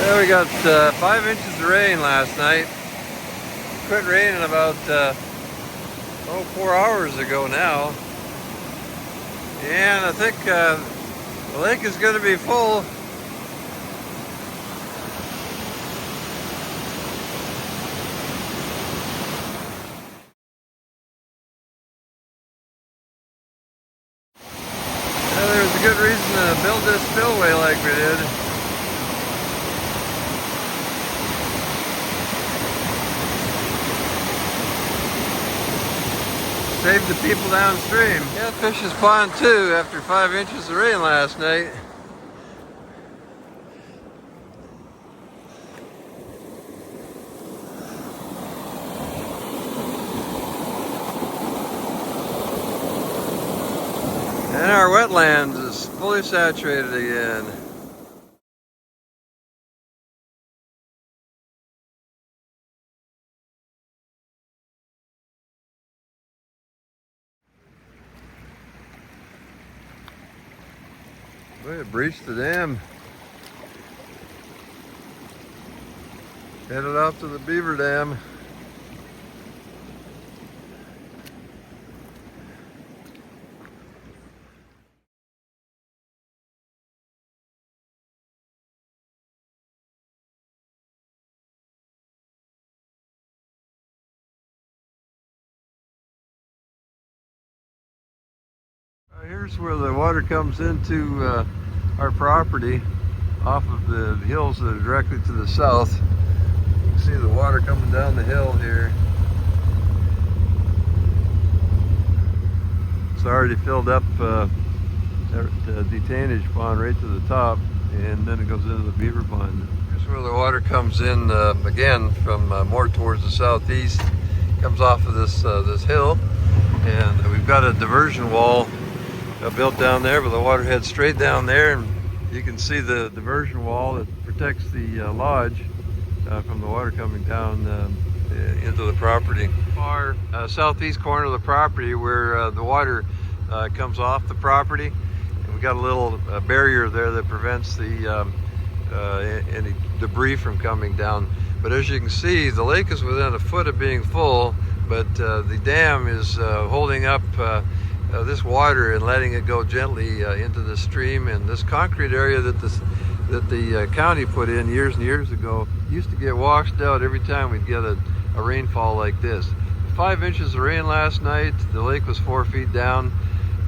Yeah, we got 5 inches of rain last night. Quit raining about 4 hours ago now, and I think the lake is going to be full. Yeah, there's a good reason to build this spillway like we did. Save the people downstream. Catfish is pond too after 5 inches of rain last night. And our wetlands is fully saturated again. Boy, it breached the dam. Headed out to the beaver dam. Here's where the water comes into our property off of the hills that are directly to the south. You can see the water coming down the hill here. It's already filled up the detain-age pond right to the top, and then it goes into the beaver pond. Here's where the water comes in again from more towards the southeast. It comes off of this hill, and we've got a diversion wall built down there, but the water heads straight down there, and you can see the diversion wall that protects the lodge from the water coming down into the property. Far southeast corner of the property where the water comes off the property, and we got a little barrier there that prevents the any debris from coming down. But as you can see, the lake is within a foot of being full, but the dam is holding up this water and letting it go gently into the stream. And this concrete area that the county put in years and years ago used to get washed out every time we'd get a rainfall like this. 5 inches of rain last night. The lake was 4 feet down.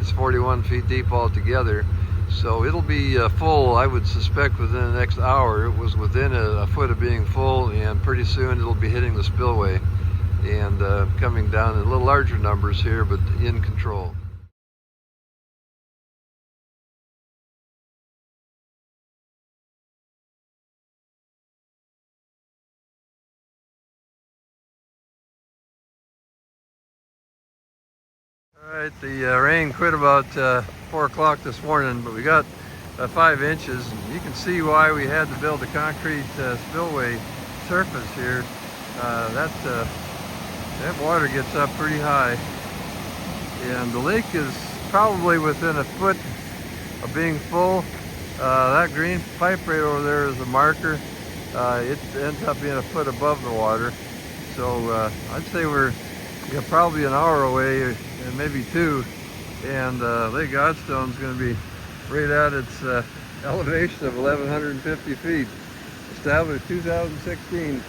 It's 41 feet deep altogether. So it'll be full, I would suspect, within the next hour. It was within a foot of being full, and pretty soon it'll be hitting the spillway and coming down in a little larger numbers here, but in control. Alright, the rain quit about 4 o'clock this morning, but we got 5 inches. And you can see why we had to build a concrete spillway surface here. That water gets up pretty high, and the lake is probably within a foot of being full. That green pipe right over there is a marker. It ends up being a foot above the water. So I'd say we're probably an hour away, and maybe 2, and Lake Godstone is going to be right at its elevation of 1,150 feet, established 2016.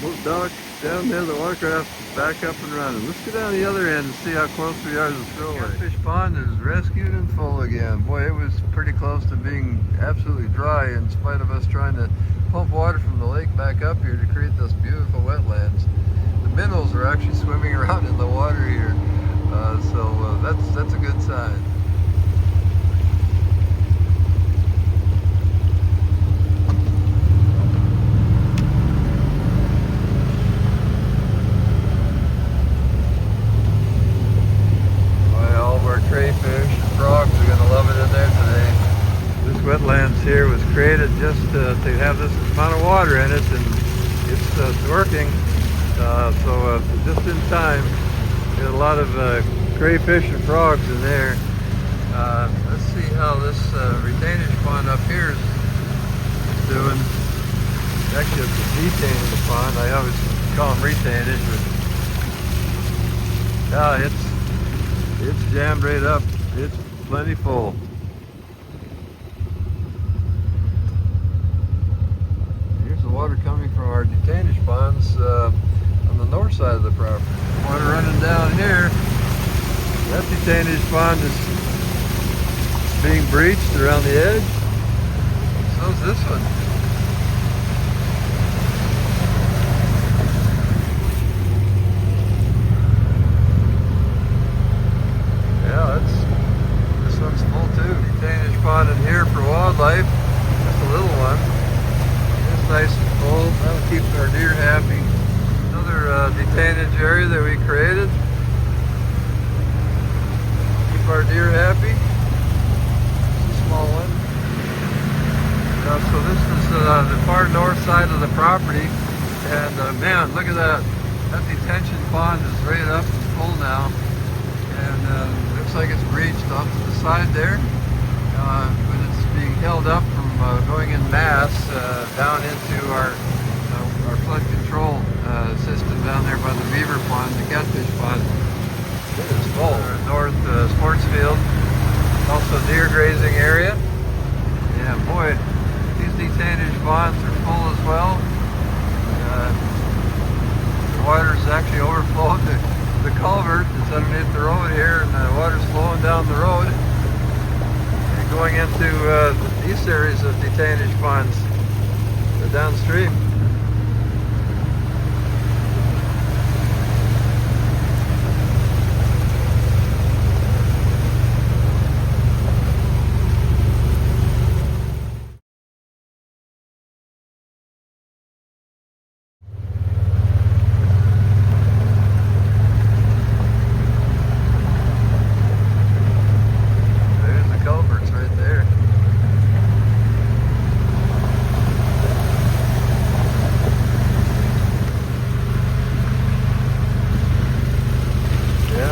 Boat dock down there, the watercraft is back up and running. Let's go down the other end and see how close we are to the spillway. Catfish pond is rescued and full again. Boy, it was pretty close to being absolutely dry in spite of us trying to pump water from the lake back up here to create this beautiful wetlands. The minnows are actually swimming around in the water here, so that's a good sign. Crayfish and frogs are going to love it in there today. This wetlands here was created just to have this amount of water in it, and it's working. So just in time, we had a lot of crayfish and frogs in there. Let's see how this retainage pond up here is doing. Actually, it's a detain-age pond. I always call them retainage, but it's jammed right up. It's plenty full. Here's the water coming from our detain-age ponds on the north side of the property. Water running down here. That detain-age pond is being breached around the edge. So's this one. Yeah, this one's full too. Detain-age pond in here for wildlife. Just a little one. It's nice and full. That'll keep our deer happy. Another detain-age area that we created. Keep our deer happy. Small one. So this is the far north side of the property, and man, look at that. That detention pond is right up and full now, and looks like it's breached off to the side there, but it's being held up from going in mass down into our flood control system down there by the beaver pond, the catfish pond. It is full. North sports field. Also deer grazing area. Yeah, boy, these detain-age ponds are full as well. The water is actually overflowing the culvert that's underneath the road here, and the water's flowing down the road and going into these series of detain-age ponds downstream.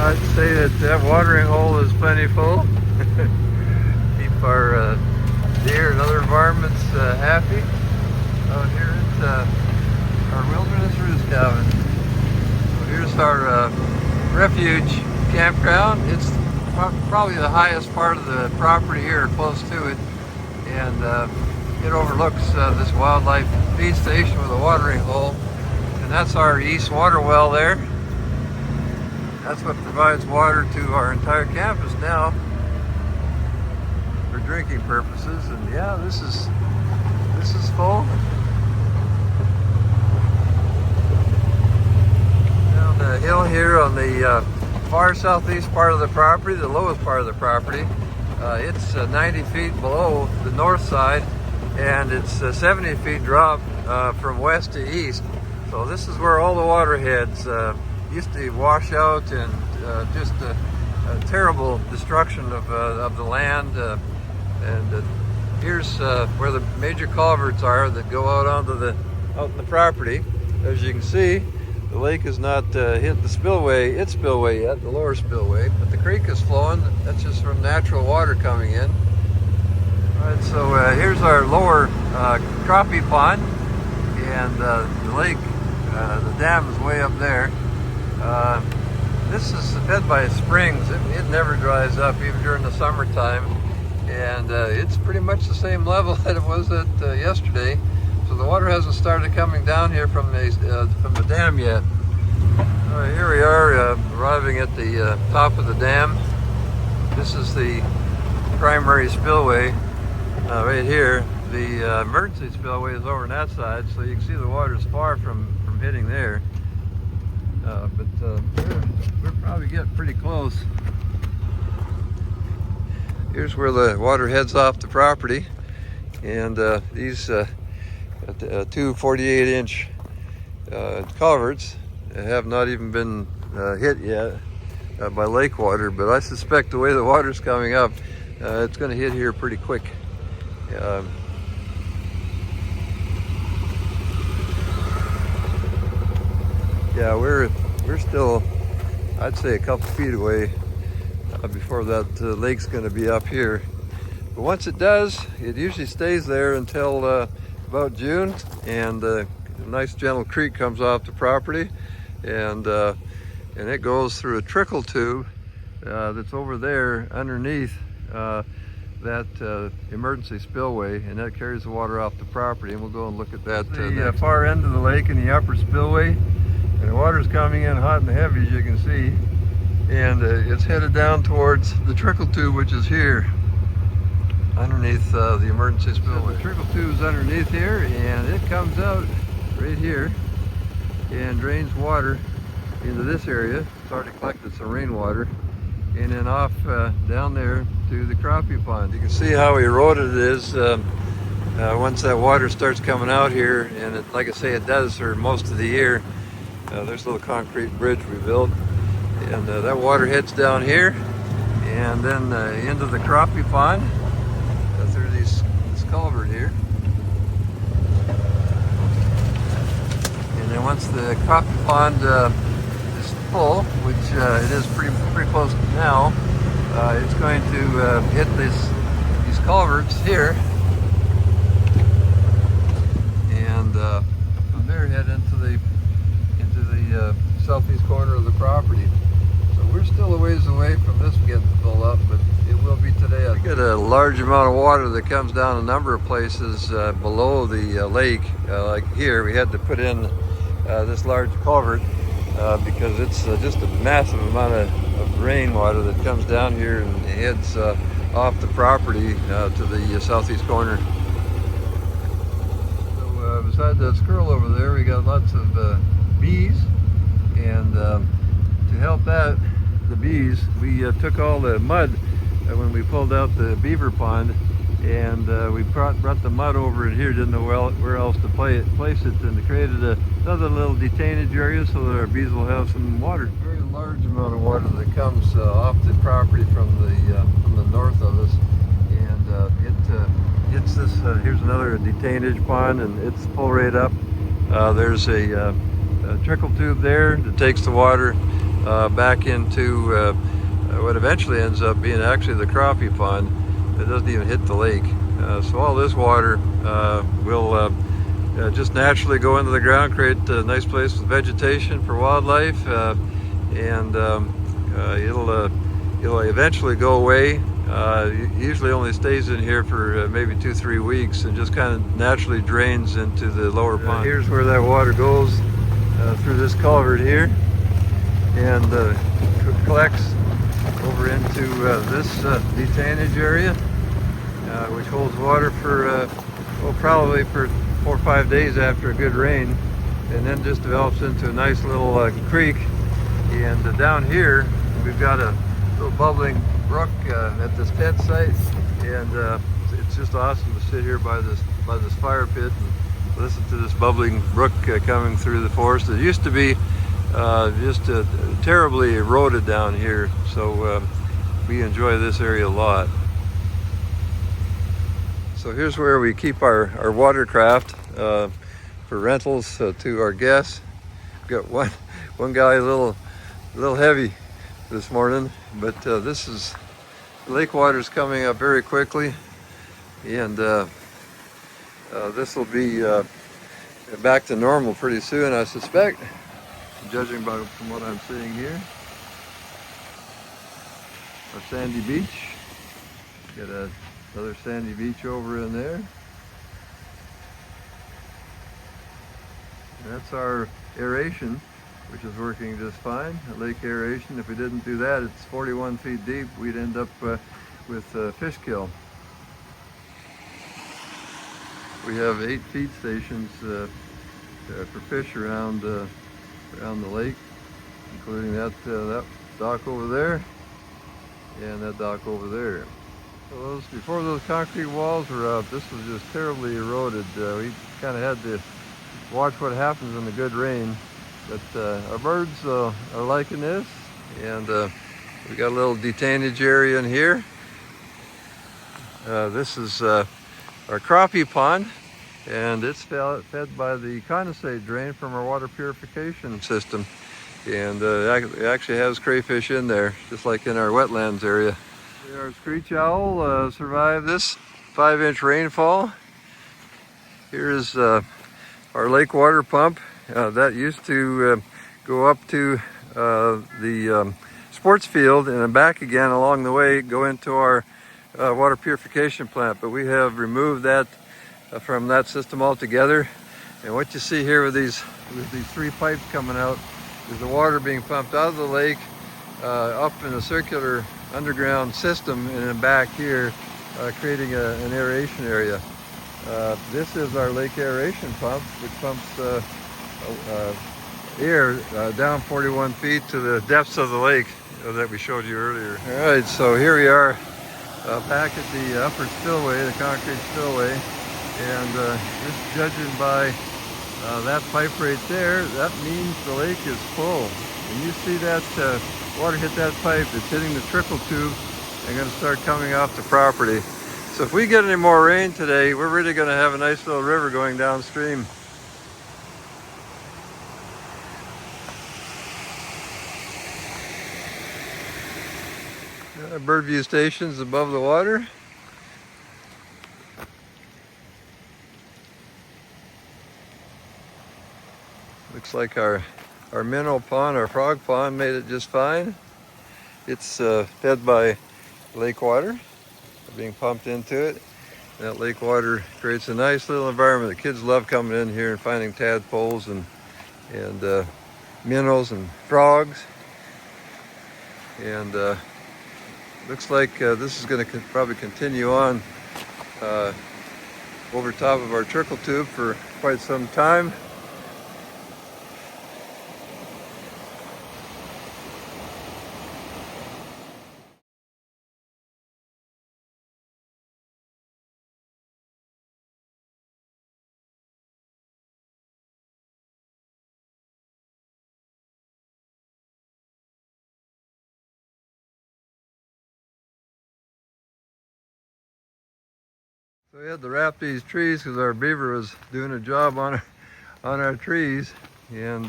I'd say that watering hole is plenty full. Keep our deer and other environments happy. Out here at our wilderness roost cabin. So here's our refuge campground. It's probably the highest part of the property here, close to it, and it overlooks this wildlife feed station with a watering hole, and that's our east water well there. That's what provides water to our entire campus now for drinking purposes. And yeah, this is full. Down the hill here on the far southeast part of the property, the lowest part of the property, it's 90 feet below the north side, and it's 70 feet drop from west to east. So this is where all the water heads used to wash out, and just a terrible destruction of the land. And here's where the major culverts are that go out in the property. As you can see, the lake has not hit the spillway, its spillway yet, the lower spillway, but the creek is flowing. That's just from natural water coming in. All right, so here's our lower crappie pond, and the lake, the dam is way up there. This is fed by springs. It never dries up, even during the summertime, and it's pretty much the same level that it was at yesterday. So the water hasn't started coming down here from the dam yet. Here we are arriving at the top of the dam. This is the primary spillway right here. The emergency spillway is over on that side, so you can see the water is far from hitting there. But we're probably getting pretty close. Here's where the water heads off the property, and these two 48-inch culverts have not even been hit yet by lake water, but I suspect the way the water's coming up, it's going to hit here pretty quick. Yeah, we're still, I'd say, a couple feet away before that lake's going to be up here. But once it does, it usually stays there until about June, and a nice gentle creek comes off the property, and it goes through a trickle tube that's over there underneath that emergency spillway, and that carries the water off the property, and we'll go and look at that. The far end of the lake in the upper spillway, and the water's coming in hot and heavy, as you can see, and it's headed down towards the trickle tube, which is here underneath the emergency spillway. The trickle tube is underneath here, and it comes out right here and drains water into this area. It's already collected some rainwater, and then off down there to the crappie pond. You can see how eroded it is once that water starts coming out here, and it, like I say, it does for most of the year. There's a little concrete bridge we built, and that water heads down here and then into the crappie pond through this culvert here. And then once the crappie pond is full, which it is pretty close now, it's going to hit these culverts here, and from there head into the southeast corner of the property. So we're still a ways away from this getting full up, but it will be today. We get a large amount of water that comes down a number of places below the lake. Like here, we had to put in this large culvert because it's just a massive amount of rainwater that comes down here and heads off the property to the southeast corner. So beside that squirrel over there, we got lots of bees, and to help the bees, we took all the mud when we pulled out the beaver pond, and we brought the mud over in here. Didn't know where else to place it, and it created another little detain-age area so that our bees will have some water. Very large amount of water that comes off the property from the north of us, and it hits this. Here's another detain-age pond, and it's full right up. There's a trickle tube there that takes the water back into what eventually ends up being actually the crappie pond. It doesn't even hit the lake. So all this water will just naturally go into the ground, create a nice place with vegetation for wildlife, and it'll eventually go away. Usually only stays in here for maybe 2-3 weeks, and just kind of naturally drains into the lower pond. Here's where that water goes through this culvert here, and collects over into this detain-age area, which holds water for probably for 4 or 5 days after a good rain, and then just develops into a nice little creek. And down here we've got a little bubbling brook at this pet site, and it's just awesome to sit here by this fire pit and listen to this bubbling brook coming through the forest. It used to be just terribly eroded down here, so we enjoy this area a lot. So here's where we keep our watercraft for rentals to our guests. We've got one guy a little heavy this morning, but this is lake water's coming up very quickly, and this will be back to normal pretty soon, I suspect, judging from what I'm seeing here. Our sandy beach. Got another sandy beach over in there. And that's our aeration, which is working just fine. Lake aeration. If we didn't do that, it's 41 feet deep. We'd end up with fish kill. We have 8 feed stations for fish around the lake, including that dock over there and that dock over there. So before those concrete walls were up, this was just terribly eroded. We kind of had to watch what happens in the good rain, but our birds are liking this, and we got a little detain-age area in here. This is our crappie pond, and it's fed by the condensate drain from our water purification system. And it actually has crayfish in there, just like in our wetlands area. Our screech owl survived this 5-inch rainfall. Here's our lake water pump. That used to go up to the sports field and then back again along the way, go into our water purification plant. But we have removed that from that system altogether. And what you see here with these 3 pipes coming out is the water being pumped out of the lake up in a circular underground system and then back here, creating an aeration area. This is our lake aeration pump, which pumps air down 41 feet to the depths of the lake that we showed you earlier. All right, so here we are back at the upper spillway, the concrete spillway, and just judging by that pipe right there, that means the lake is full. When you see that water hit that pipe, it's hitting the trickle tube and going to start coming off the property. So if we get any more rain today, we're really going to have a nice little river going downstream. Bird view stations above the water. Looks like our minnow pond, our frog pond, made it just fine. It's fed by lake water being pumped into it. That lake water creates a nice little environment. The kids love coming in here and finding tadpoles and minnows and frogs. And looks like this is going to probably continue on over top of our trickle tube for quite some time. So we had to wrap these trees because our beaver was doing a job on our trees, and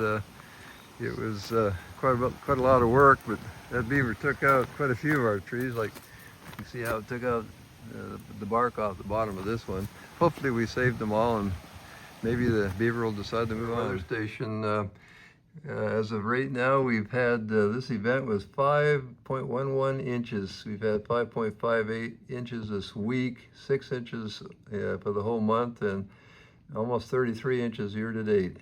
it was quite a lot of work. But that beaver took out quite a few of our trees. Like you can see how it took out the bark off the bottom of this one. Hopefully we saved them all, and maybe the beaver will decide to move on. Weather station. As of right now, we've had, this event was 5.11 inches. We've had 5.58 inches this week, 6 inches for the whole month, and almost 33 inches year to date.